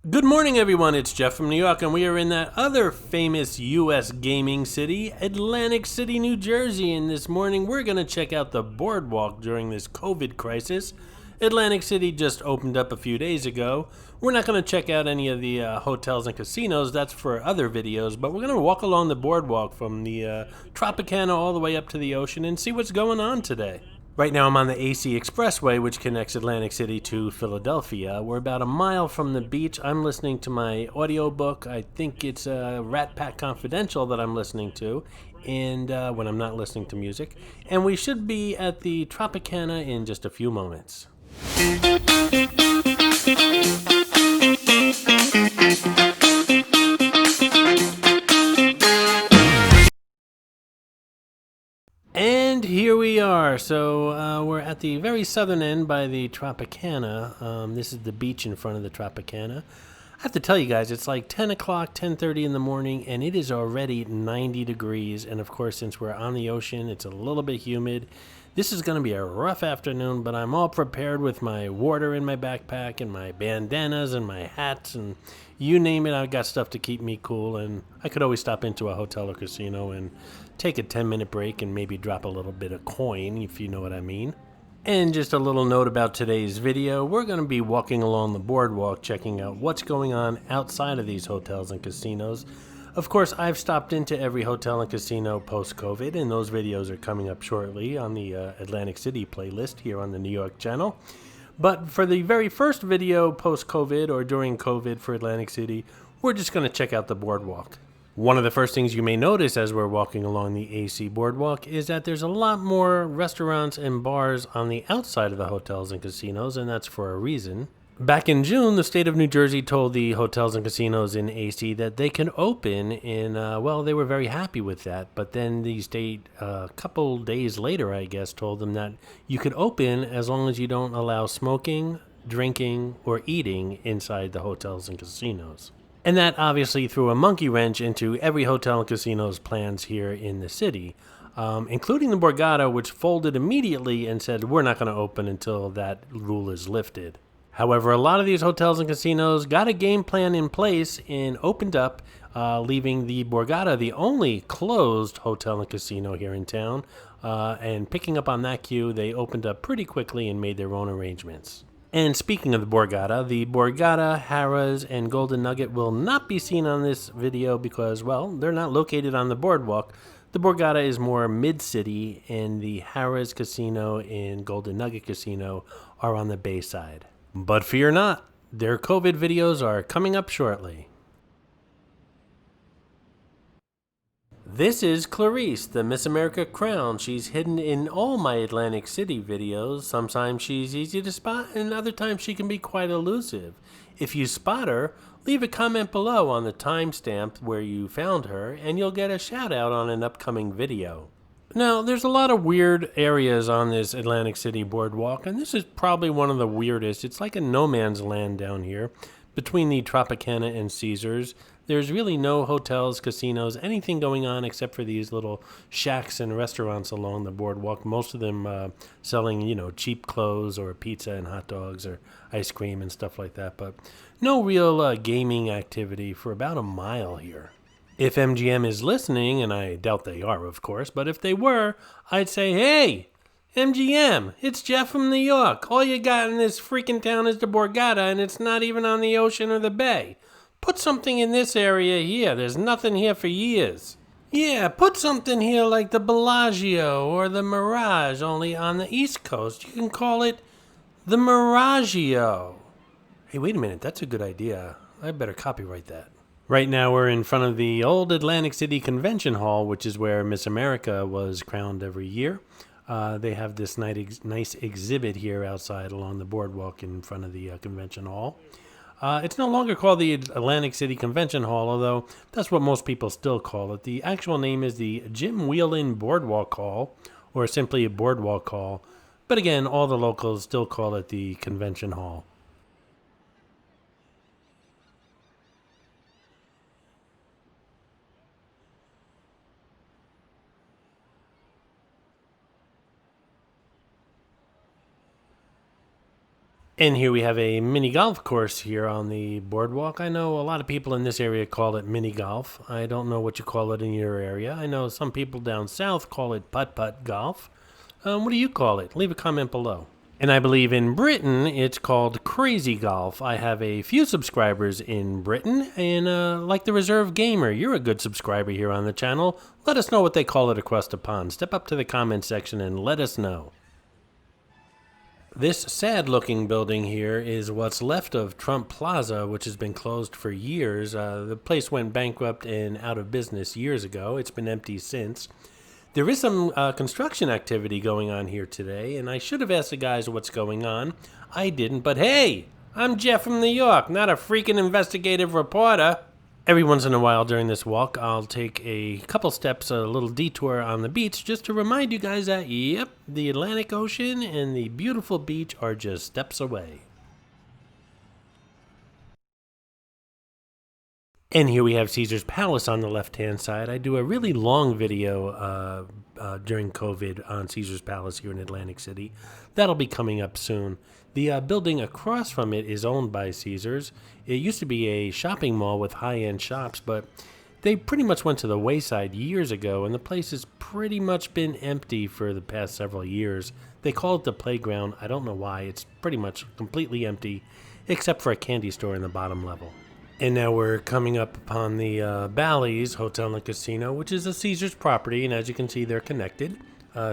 Good morning, everyone. It's Jeff from New York, and we are in that other famous U.S. gaming city, Atlantic City, New Jersey. And this morning, we're going to check out the Boardwalk during this COVID crisis. Atlantic City just opened up a few days ago. We're not going to check out any of the hotels and casinos. That's for other videos. But we're going to walk along the Boardwalk from the Tropicana all the way up to the ocean and see what's going on today. Right now I'm on the AC Expressway, which connects Atlantic City to Philadelphia. We're about a mile from the beach. I'm listening to my audiobook. I think it's Rat Pack Confidential that I'm listening to, and when I'm not listening to music. And we should be at the Tropicana in just a few moments. And here we are. So we're at the very southern end by the Tropicana. This is the beach in front of the Tropicana. I have to tell you guys, it's like 10 o'clock, 10:30 in the morning, and it is already 90 degrees. And of course, since we're on the ocean, it's a little bit humid. This is going to be a rough afternoon, but I'm all prepared with my water in my backpack and my bandanas and my hats and you name it. I've got stuff to keep me cool, and I could always stop into a hotel or casino and take a 10-minute break and maybe drop a little bit of coin, if you know what I mean. And just a little note about today's video, we're going to be walking along the boardwalk checking out what's going on outside of these hotels and casinos. Of course, I've stopped into every hotel and casino post-COVID, and those videos are coming up shortly on the Atlantic City playlist here on the New York channel. But for the very first video post-COVID or during COVID for Atlantic City, we're just going to check out the boardwalk. One of the first things you may notice as we're walking along the AC Boardwalk is that there's a lot more restaurants and bars on the outside of the hotels and casinos, and that's for a reason. Back in June, the state of New Jersey told the hotels and casinos in AC that they can open, and they were very happy with that. But then the state, a couple days later, I guess, told them that you could open as long as you don't allow smoking, drinking, or eating inside the hotels and casinos. And that obviously threw a monkey wrench into every hotel and casino's plans here in the city, including the Borgata, which folded immediately and said, we're not going to open until that rule is lifted. However, a lot of these hotels and casinos got a game plan in place and opened up, leaving the Borgata the only closed hotel and casino here in town. And picking up on that cue, they opened up pretty quickly and made their own arrangements. And speaking of the Borgata, Harrah's, and Golden Nugget will not be seen on this video because, well, they're not located on the boardwalk. The Borgata is more mid-city, and the Harrah's Casino and Golden Nugget Casino are on the bay side. But fear not, their COVID videos are coming up shortly. This is Clarice, the Miss America crown. She's hidden in all my Atlantic City videos. Sometimes she's easy to spot, and other times she can be quite elusive. If you spot her, leave a comment below on the timestamp where you found her, and you'll get a shout out on an upcoming video. Now, there's a lot of weird areas on this Atlantic City boardwalk, and this is probably one of the weirdest. It's like a no man's land down here. Between the Tropicana and Caesars, there's really no hotels, casinos, anything going on except for these little shacks and restaurants along the boardwalk. Most of them selling, cheap clothes or pizza and hot dogs or ice cream and stuff like that. But no real gaming activity for about a mile here. If MGM is listening, and I doubt they are, of course, but if they were, I'd say, hey, MGM, it's Jeff from New York. All you got in this freaking town is the Borgata, and it's not even on the ocean or the bay. Put something in this area here. There's nothing here for years. Yeah, put something here like the Bellagio or the Mirage, only on the East Coast. You can call it the Miragio. Hey, wait a minute. That's a good idea. I better copyright that. Right now we're in front of the old Atlantic City Convention Hall, which is where Miss America was crowned every year. They have this nice exhibit here outside along the boardwalk in front of the convention hall. It's no longer called the Atlantic City Convention Hall, although that's what most people still call it. The actual name is the Jim Whelan Boardwalk Hall, or simply a Boardwalk Hall. But again, all the locals still call it the Convention Hall. And here we have a mini golf course here on the boardwalk. I know a lot of people in this area call it mini golf. I don't know what you call it in your area. I know some people down south call it putt-putt golf. What do you call it? Leave a comment below. And I believe in Britain, it's called crazy golf. I have a few subscribers in Britain, and like the Reserve Gamer, you're a good subscriber here on the channel. Let us know what they call it across the pond. Step up to the comment section and let us know. This sad-looking building here is what's left of Trump Plaza, which has been closed for years. The place went bankrupt and out of business years ago. It's been empty since. There is some construction activity going on here today, and I should have asked the guys what's going on. I didn't, but hey, I'm Jeff from the Yawk, not a freaking investigative reporter. Every once in a while during this walk, I'll take a couple steps, a little detour on the beach, just to remind you guys that, yep, the Atlantic Ocean and the beautiful beach are just steps away. And here we have Caesar's Palace on the left-hand side. I do a really long video during COVID on Caesar's Palace here in Atlantic City. That'll be coming up soon. The building across from it is owned by Caesar's. It used to be a shopping mall with high-end shops, but they pretty much went to the wayside years ago, and the place has pretty much been empty for the past several years. They call it the playground. I don't know why. It's pretty much completely empty, except for a candy store in the bottom level. And now we're coming up upon the Bally's Hotel and Casino, which is a Caesar's property, and as you can see, they're connected,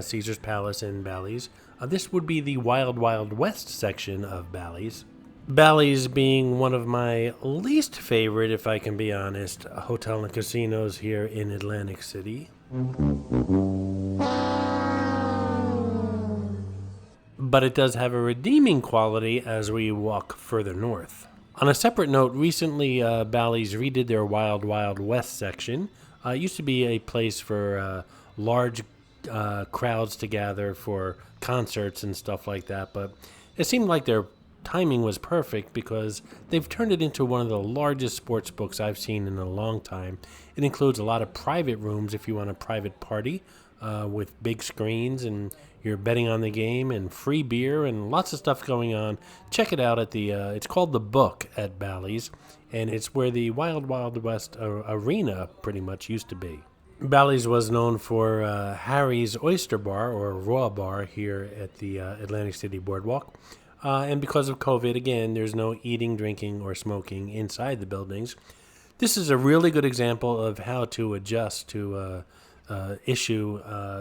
Caesar's Palace and Bally's. This would be the Wild Wild West section of Bally's. Bally's being one of my least favorite, if I can be honest, hotel and casinos here in Atlantic City. But it does have a redeeming quality as we walk further north. On a separate note, recently Bally's redid their Wild Wild West section. It used to be a place for large crowds to gather for concerts and stuff like that, but it seemed like their timing was perfect because they've turned it into one of the largest sports books I've seen in a long time. It includes a lot of private rooms if you want a private party with big screens, and you're betting on the game and free beer and lots of stuff going on. Check it out at the, it's called The Book at Bally's, and it's where the Wild Wild West arena pretty much used to be. Bally's was known for Harry's Oyster Bar, or Raw Bar, here at the Atlantic City Boardwalk. And because of COVID, again, there's no eating, drinking, or smoking inside the buildings. This is a really good example of how to adjust to issue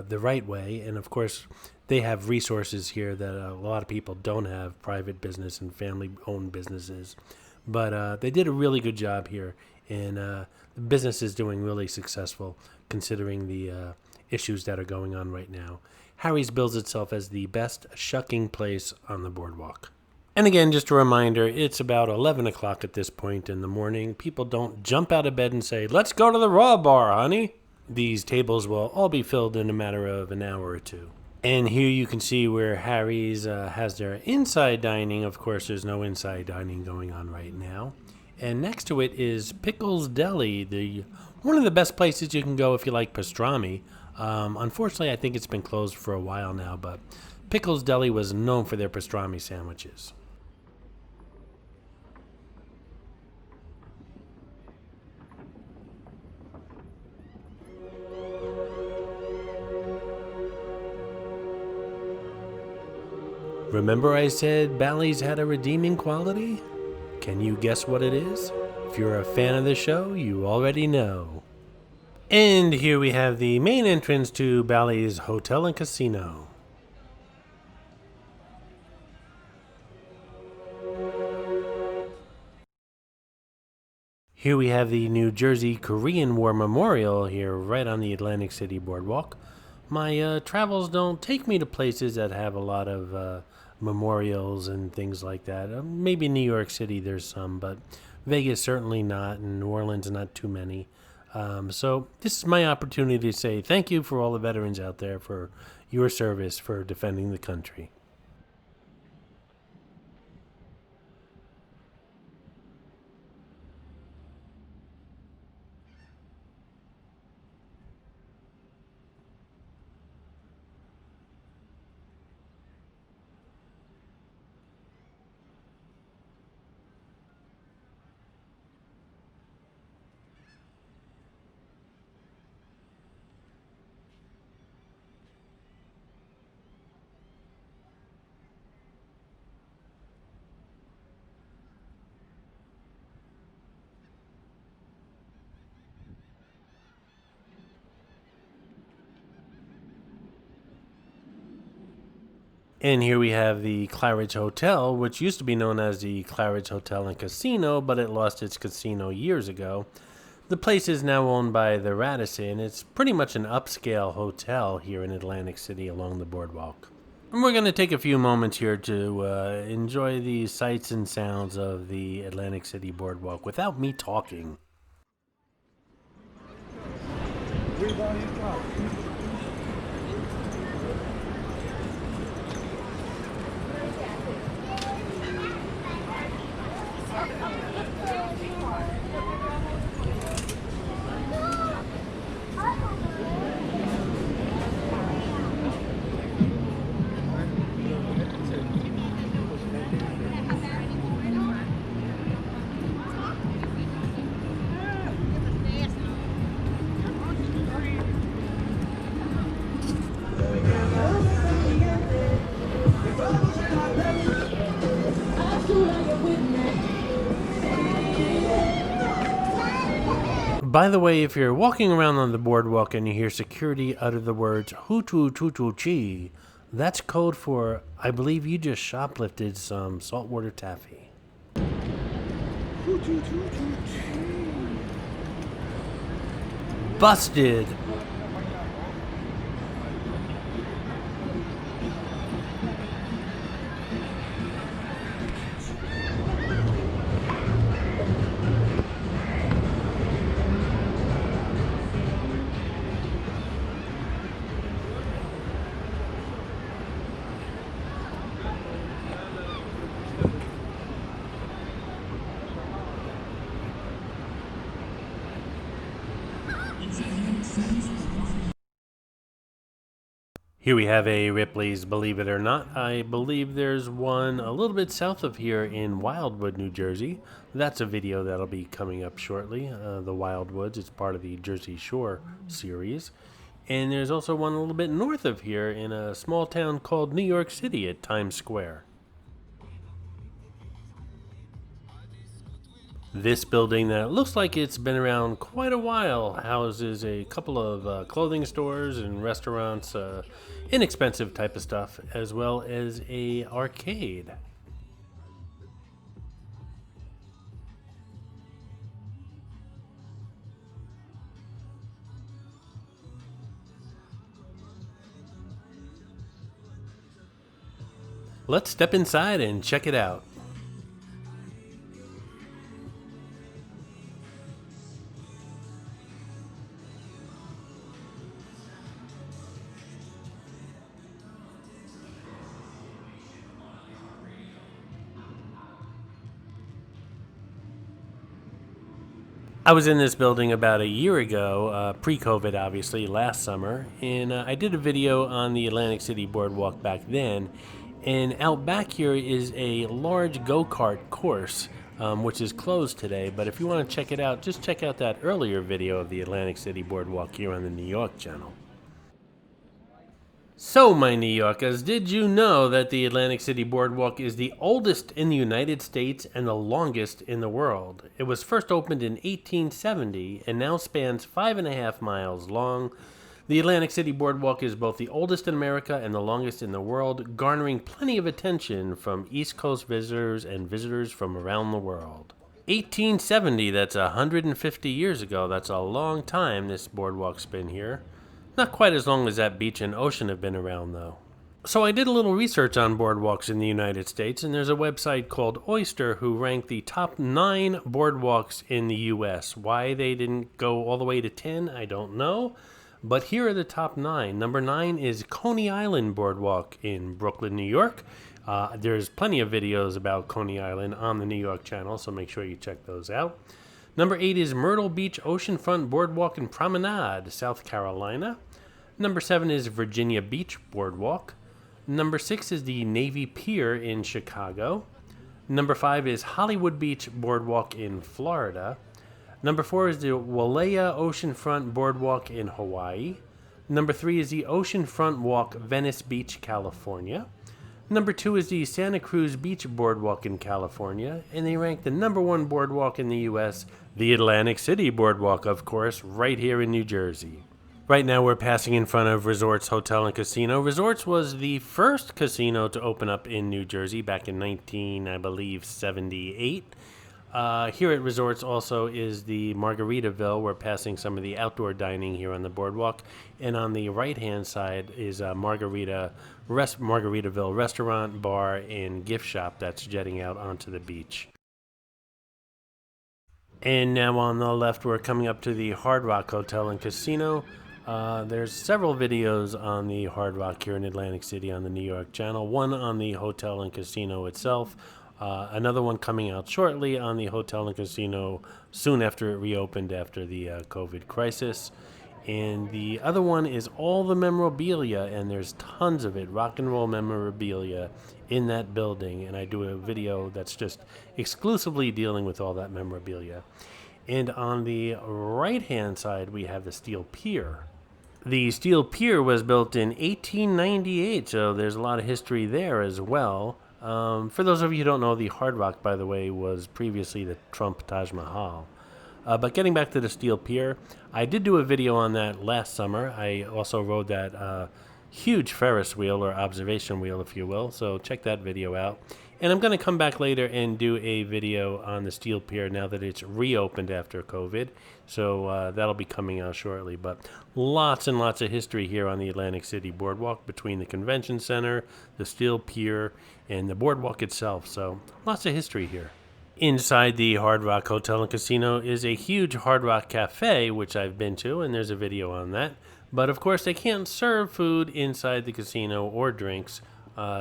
the right way. And of course, they have resources here that a lot of people don't have, private business and family-owned businesses. But they did a really good job here, and the business is doing really successful considering the issues that are going on right now. Harry's bills itself as the best shucking place on the boardwalk. And again, just a reminder, it's about 11 o'clock at this point in the morning. People don't jump out of bed and say, "Let's go to the Raw Bar, honey." These tables will all be filled in a matter of an hour or two. And here you can see where Harry's has their inside dining. Of course, there's no inside dining going on right now. And next to it is Pickles Deli, one of the best places you can go if you like pastrami. Unfortunately, I think it's been closed for a while now, but Pickles Deli was known for their pastrami sandwiches. Remember I said Bally's had a redeeming quality? Can you guess what it is? If you're a fan of the show, you already know. And here we have the main entrance to Bally's Hotel and Casino. Here we have the New Jersey Korean War Memorial here right on the Atlantic City Boardwalk. My travels don't take me to places that have a lot of memorials and things like that. Maybe New York City there's some, but Vegas certainly not, and New Orleans not too many. So this is my opportunity to say thank you for all the veterans out there for your service for defending the country. And here we have the Claridge Hotel, which used to be known as the Claridge Hotel and Casino, but it lost its casino years ago. The place is now owned by the Radisson. It's pretty much an upscale hotel here in Atlantic City along the boardwalk. And we're going to take a few moments here to enjoy the sights and sounds of the Atlantic City boardwalk without me talking. By the way, if you're walking around on the boardwalk and you hear security utter the words "hootu tutu chi," that's code for, I believe you just shoplifted some saltwater taffy. Hootu tutu chi. Busted! Here we have a Ripley's Believe It or Not. I believe there's one a little bit south of here in Wildwood, New Jersey. That's a video that'll be coming up shortly. The Wildwoods, it's part of the Jersey Shore series. And there's also one a little bit north of here in a small town called New York City at Times Square. This building that looks like it's been around quite a while houses a couple of clothing stores and restaurants, inexpensive type of stuff, as well as a arcade. Let's step inside and check it out. I was in this building about a year ago, pre-COVID obviously, last summer, and I did a video on the Atlantic City Boardwalk back then, and out back here is a large go-kart course, which is closed today, but if you want to check it out, just check out that earlier video of the Atlantic City Boardwalk here on the New York channel. So, my New Yorkers, did you know that the Atlantic City Boardwalk is the oldest in the United States and the longest in the world? It was first opened in 1870 and now spans 5.5 miles long. The Atlantic City Boardwalk is both the oldest in America and the longest in the world, garnering plenty of attention from East Coast visitors and visitors from around the world. 1870, that's 150 years ago. That's a long time this boardwalk's been here. Not quite as long as that beach and ocean have been around, though. So I did a little research on boardwalks in the United States, and there's a website called Oyster who ranked the top 9 boardwalks in the U.S. Why they didn't go all the way to 10, I don't know. But here are the top 9. Number 9 is Coney Island Boardwalk in Brooklyn, New York. There's plenty of videos about Coney Island on the New York channel, so make sure you check those out. Number 8 is Myrtle Beach Oceanfront Boardwalk and Promenade, South Carolina. Number 7 is Virginia Beach Boardwalk. Number 6 is the Navy Pier in Chicago. Number 5 is Hollywood Beach Boardwalk in Florida. Number 4 is the Wailea Oceanfront Boardwalk in Hawaii. Number 3 is the Oceanfront Walk, Venice Beach, California. Number 2 is the Santa Cruz Beach Boardwalk in California, and they rank the number 1 boardwalk in the U.S., the Atlantic City Boardwalk, of course, right here in New Jersey. Right now we're passing in front of Resorts Hotel and Casino. Resorts was the first casino to open up in New Jersey back in 78. Here at Resorts also is the Margaritaville. We're passing some of the outdoor dining here on the boardwalk. And on the right-hand side is a Margaritaville restaurant, bar, and gift shop that's jetting out onto the beach. And now on the left, we're coming up to the Hard Rock Hotel and Casino. There's several videos on the Hard Rock here in Atlantic City on the New York channel. One on the hotel and casino itself. Another one coming out shortly on the hotel and casino soon after it reopened after the COVID crisis. And the other one is all the memorabilia, and there's tons of it, rock and roll memorabilia in that building. And I do a video that's just exclusively dealing with all that memorabilia. And on the right-hand side, we have the Steel Pier. The Steel Pier was built in 1898, so there's a lot of history there as well. For those of you who don't know, the Hard Rock, by the way, was previously the Trump Taj Mahal. But getting back to the Steel Pier, I did do a video on that last summer. I also rode that huge Ferris wheel, or observation wheel, if you will, so check that video out. And I'm going to come back later and do a video on the Steel Pier now that it's reopened after COVID. So that'll be coming out shortly. But lots and lots of history here on the Atlantic City Boardwalk between the Convention Center, the Steel Pier, and the Boardwalk itself. So lots of history here. Inside the Hard Rock Hotel and Casino is a huge Hard Rock Cafe, which I've been to, and there's a video on that. But of course, they can't serve food inside the casino or drinks.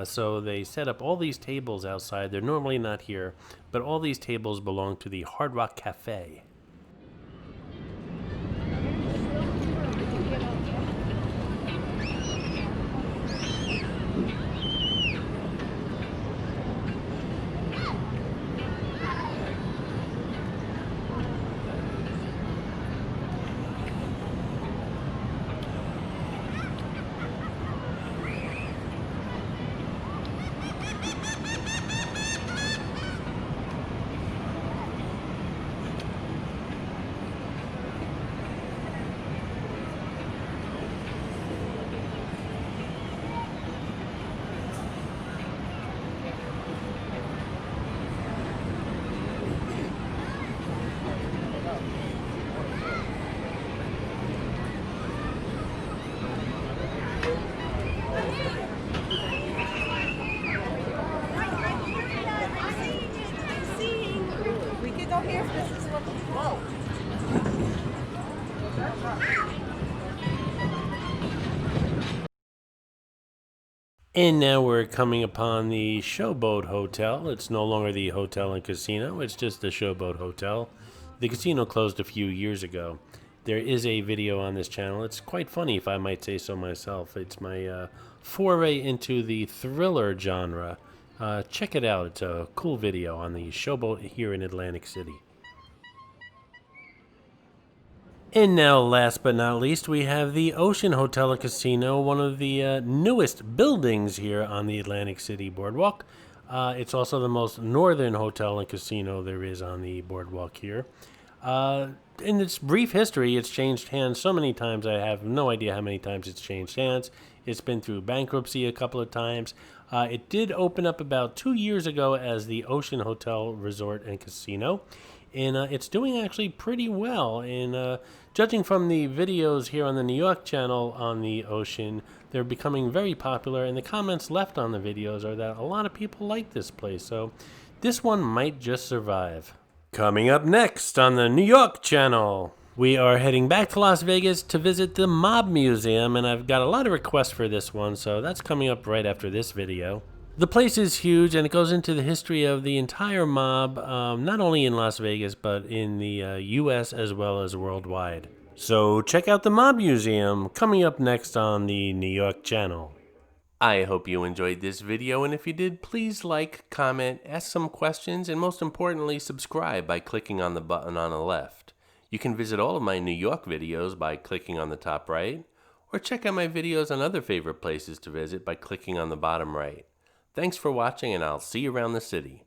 So they set up all these tables outside. They're normally not here, but all these tables belong to the Hard Rock Cafe. And now we're coming upon the Showboat Hotel. It's no longer the hotel and casino, it's just the Showboat Hotel. The casino closed a few years ago. There is a video on this channel. It's quite funny, if I might say so myself. It's my foray into the thriller genre. Check it out. It's a cool video on the Showboat here in Atlantic City. And now, last but not least, we have the Ocean Hotel and Casino, one of the newest buildings here on the Atlantic City Boardwalk. It's also the most northern hotel and casino there is on the boardwalk here. In its brief history, it's changed hands so many times, I have no idea how many times it's changed hands. It's been through bankruptcy a couple of times. It did open up about 2 years ago as the Ocean Hotel Resort and Casino. And it's doing actually pretty well. And judging from the videos here on the New York channel on the Ocean, they're becoming very popular. And the comments left on the videos are that a lot of people like this place. So this one might just survive. Coming up next on the New York channel, we are heading back to Las Vegas to visit the Mob Museum. And I've got a lot of requests for this one, so that's coming up right after this video. The place is huge, and it goes into the history of the entire mob, not only in Las Vegas, but in the U.S. as well as worldwide. So check out the Mob Museum, coming up next on the New York channel. I hope you enjoyed this video, and if you did, please like, comment, ask some questions, and most importantly, subscribe by clicking on the button on the left. You can visit all of my New York videos by clicking on the top right, or check out my videos on other favorite places to visit by clicking on the bottom right. Thanks for watching, and I'll see you around the city.